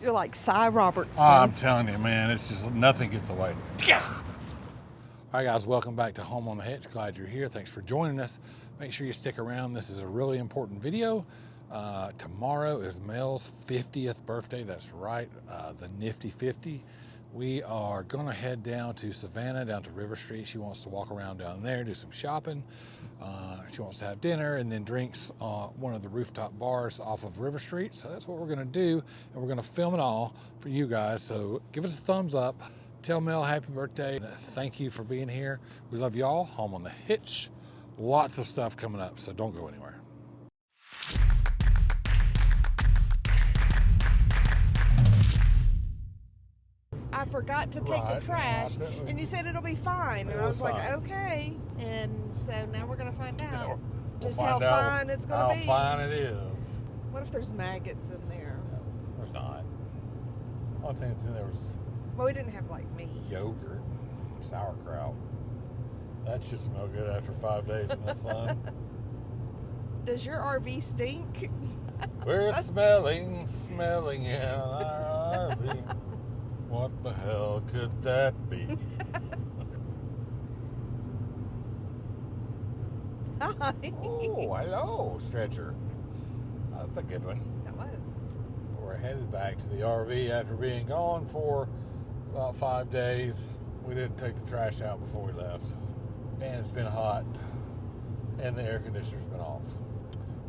You're like Cy Robertson. I'm telling you, man, it's just nothing gets away. All right, guys, welcome back to Home on the Hitch. Glad you're here. Thanks for joining us. Make sure you stick around. This is a really important video. Tomorrow is Mel's 50th birthday. That's right, the nifty 50. We are going to head down to Savannah, down to River Street. She wants to walk around down there, do some shopping. She wants to have dinner and then drinks one of the rooftop bars off of River Street. So that's what we're going to do, and we're going to film it all for you guys. So give us a thumbs up. Tell Mel happy birthday. Thank you for being here. We love y'all. Home on the Hitch. Lots of stuff coming up, so don't go anywhere. I forgot to take the trash, and you said it'll be fine. And I was like, okay. And so now we're going to find out just how fine it's going to be. How fine it is. What if there's maggots in there? There's not. The only thing that's in there was... Well, we didn't have, like, meat. Yogurt, sauerkraut. That should smell good after 5 days in the sun. Does your RV stink? We're smelling in our RV. What the hell could that be? Hi. Oh, hello, Stretcher. That's a good one. That was. We're headed back to the RV after being gone for about 5 days. We didn't take the trash out before we left. And it's been hot. And the air conditioner's been off.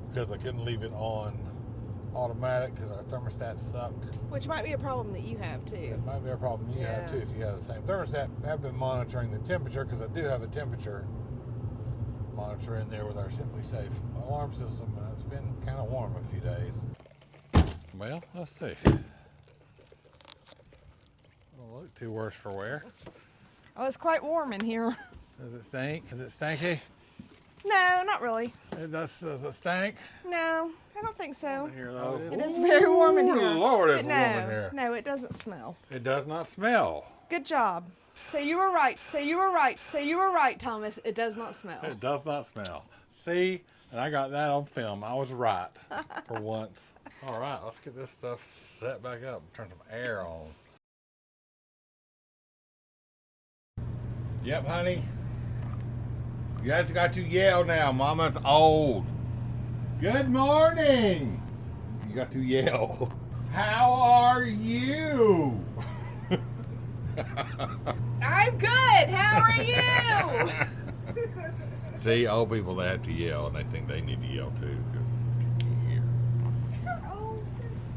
Because I couldn't leave it on automatic because our thermostats suck. Which might be a problem that you have too. It might be a problem you have too if you have the same thermostat. I have been monitoring the temperature because I do have a temperature monitor in there with our Simply Safe alarm system, and it's been kind of warm a few days. Well, let's see. Don't look too worse for wear. Oh, it's quite warm in here. Does it stink? Is it stinky? No, not really. Does it stink? No, I don't think so. Here, though. It is very warm in here. Lord, it's no, warm in here. No, it doesn't smell. It does not smell. Good job. So you were right. So you were right. So you were right, Thomas. It does not smell. It does not smell. See? And I got that on film. I was right for once. All right, let's get this stuff set back up. Turn some air on. Yep, honey. You have got to yell now. Mama's old. Good morning. You got to yell. How are you? I'm good. How are you? See, old people, they have to yell, and they think they need to yell too because it's going to get here.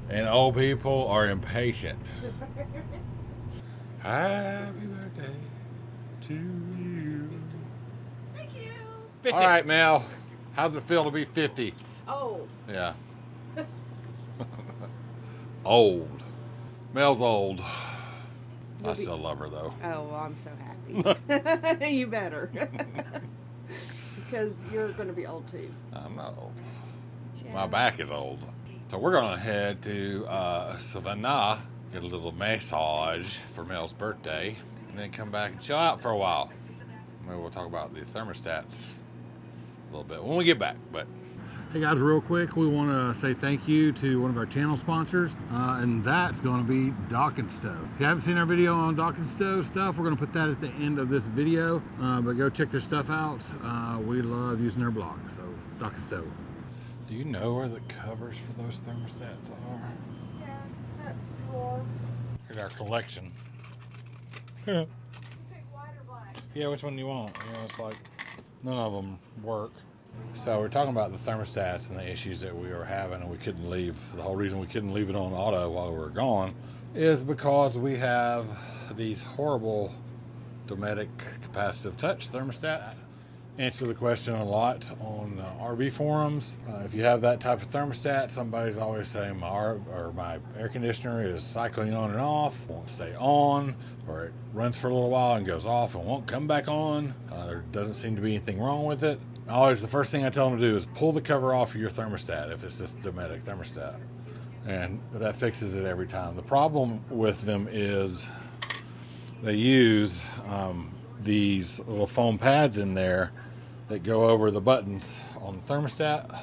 And old people are impatient. Happy birthday to you. Thank you. 50. All right, Mel. How's it feel to be 50? Old. Yeah. Old. Mel's old. I still love her, though. Oh, well, I'm so happy. You better. Because you're going to be old, too. I'm not old. Yeah. My back is old. So we're going to head to Savannah, get a little massage for Mel's birthday, and then come back and chill out for a while. Maybe we'll talk about the thermostats a little bit when we get back. But hey guys, real quick, we want to say thank you to one of our channel sponsors, and that's going to be Dock and Stow. If you haven't seen our video on Dock and Stow stuff, we're going to put that at the end of this video, but go check their stuff out. We love using their blog, so Dock and Stow. Do you know where the covers for those thermostats are? Yeah, that drawer. Here's our collection. You pick white or black? Yeah, which one do you want? You know, it's like none of them work. So we're talking about the thermostats and the issues that we were having, and we couldn't leave. The whole reason we couldn't leave it on auto while we were gone is because we have these horrible Dometic capacitive touch thermostats. Answer the question a lot on RV forums. If you have that type of thermostat, somebody's always saying my air conditioner is cycling on and off, won't stay on, or it runs for a little while and goes off and won't come back on. There doesn't seem to be anything wrong with it. Always the first thing I tell them to do is pull the cover off of your thermostat if it's this Dometic thermostat. And that fixes it every time. The problem with them is they use these little foam pads in there that go over the buttons on the thermostat.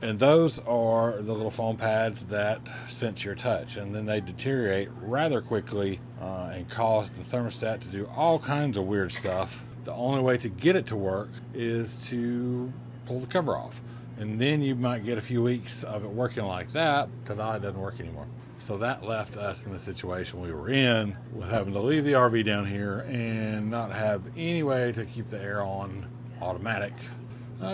And those are the little foam pads that sense your touch, and then they deteriorate rather quickly and cause the thermostat to do all kinds of weird stuff. The only way to get it to work is to pull the cover off, and then you might get a few weeks of it working like that. Ta-da, it doesn't work anymore. So that left us in the situation we were in, with having to leave the RV down here and not have any way to keep the air on automatic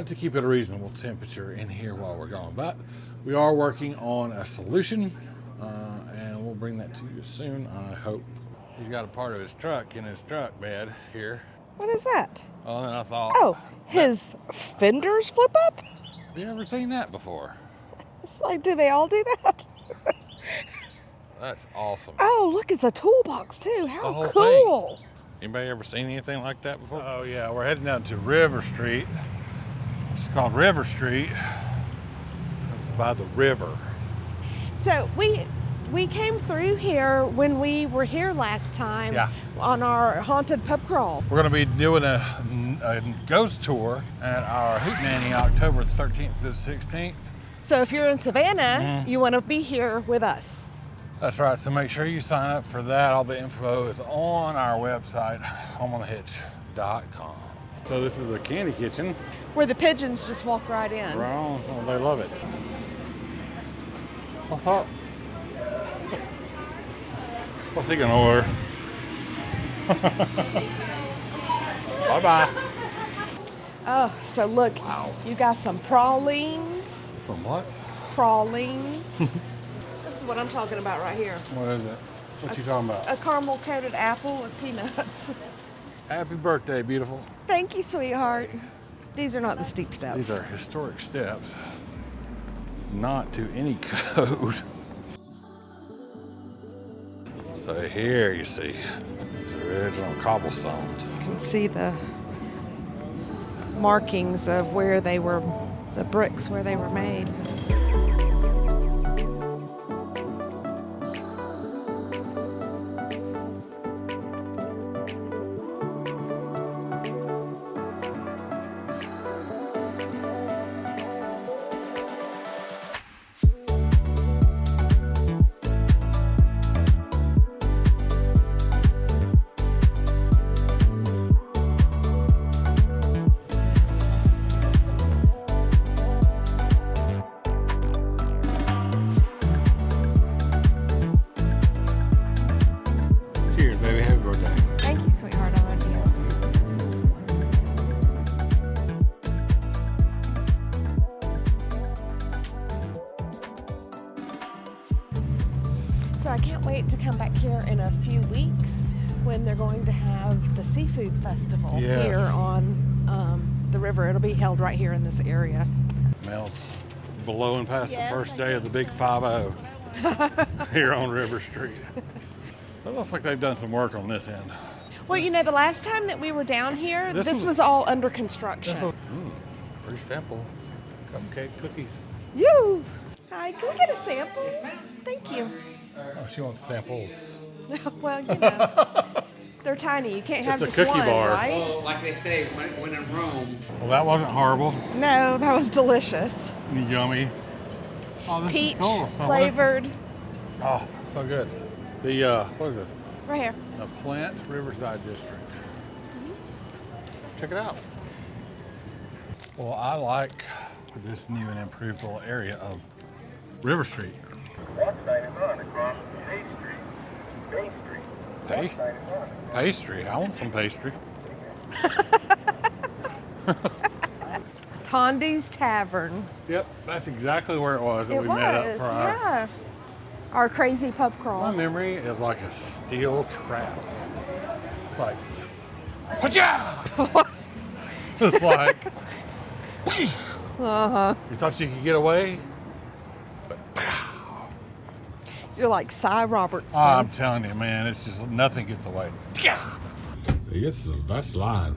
to keep it a reasonable temperature in here while we're gone. But we are working on a solution, and we'll bring that to you soon, I hope. He's got a part of his truck in his truck bed here. What is that? Oh, and I thought... Oh, his fenders flip up? Have you ever seen that before? It's like, do they all do that? That's awesome. Oh, look, it's a toolbox too. How cool. Thing. Anybody ever seen anything like that before? Oh yeah, we're heading down to River Street. It's called River Street. This is by the river. So we came through here when we were here last time on our haunted pub crawl. We're going to be doing a ghost tour at our Hootenanny October 13th through 16th. So if you're in Savannah, you want to be here with us. That's right. So make sure you sign up for that. All the info is on our website, homeonthehitch.com. So this is the candy kitchen. Where the pigeons just walk right in. Right on. Oh, they love it. What's up? What's he gonna order? Bye-bye. Oh, so look, you got some pralines. Some what? Pralines. This is what I'm talking about right here. What is it? What you talking about? A caramel coated apple with peanuts. Happy birthday, beautiful. Thank you, sweetheart. These are not the steep steps. These are historic steps, not to any code. So here you see the original cobblestones. You can see the markings of where they were, the bricks where they were made. So I can't wait to come back here in a few weeks when they're going to have the seafood festival here on the river. It'll be held right here in this area. Mel's blowing past the first day of the big 5-0 here on River Street. It looks like they've done some work on this end. Well, you know, the last time that we were down here, this was all under construction. Free samples, cupcake cookies. You! Hi, can we get a sample? Yes, ma'am. Thank you. Oh, she wants samples. Well, you know, they're tiny. You can't have just one, right? Well, like they say, when in Rome. Well, that wasn't horrible. No, that was delicious. Yummy. Oh, this Peach is cool. So flavored. Oh, so good. The, what is this? Right here. The Plant Riverside District. Check it out. Well, I like this new and improved little area of River Street. One side is on across Bay Street. Bay Street. One side is on. Pastry. I want some pastry. Tondi's Tavern. Yep, that's exactly where it was that we met up for our crazy pub crawl. My memory is like a steel trap. It's like, Pacha! It's like, you thought you could get away? But, You're like Cy Robertson. I'm telling you, man, it's just nothing gets away. It's the best line.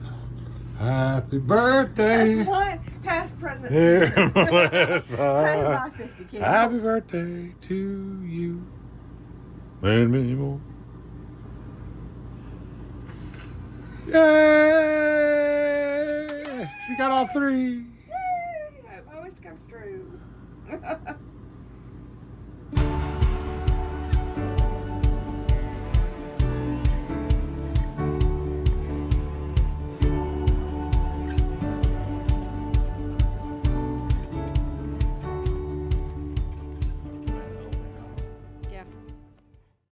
Happy birthday. That's line. Past, present. Dear Happy Melissa. 50 kids. Happy birthday to you. And many more. Yay! She got all three. Yay! I wish it comes true.